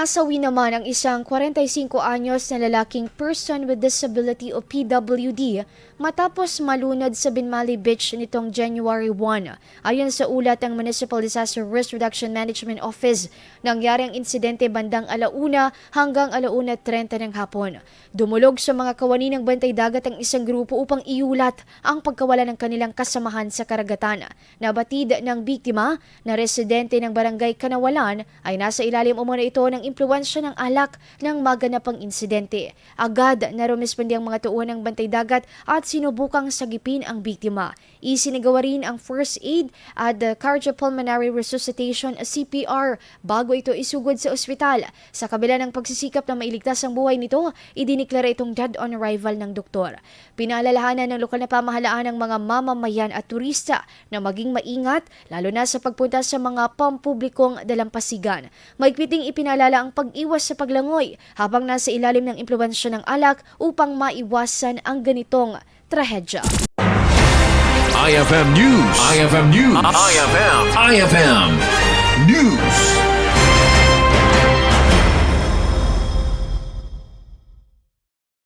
Nasawi naman ang isang 45 anyos na lalaking person with disability o PWD matapos malunod sa Binmali Beach nitong January 1. Ayon sa ulat ng Municipal Disaster Risk Reduction Management Office, nangyari ang insidente bandang 1:00 hanggang 1:30 ng hapon. Dumulog sa mga kawani ng bantay dagat ang isang grupo upang iulat ang pagkawala ng kanilang kasamahan sa karagatan. Nabatid ng biktima na residente ng barangay Kanawalan ay nasa ilalim umano ito ng impluwensya ng alak ng maganapang insidente. Agad na rumispondi ang mga tuon ng bantay dagat at sinubukang sagipin ang biktima. Isinagawa rin ang first aid at cardiopulmonary resuscitation CPR bago ito isugod sa ospital. Sa kabila ng pagsisikap na mailigtas ang buhay nito, idiniklara itong dead on arrival ng doktor. Pinaalalahanan ng lokal na pamahalaan ng mga mamamayan at turista na maging maingat lalo na sa pagpunta sa mga pampublikong dalampasigan. Maigpiting ipinalala ang pag-iwas sa paglangoy habang nasa ilalim ng impluwensya ng alak upang maiwasan ang ganitong trahedya. IFM News. IFM News. IFM News.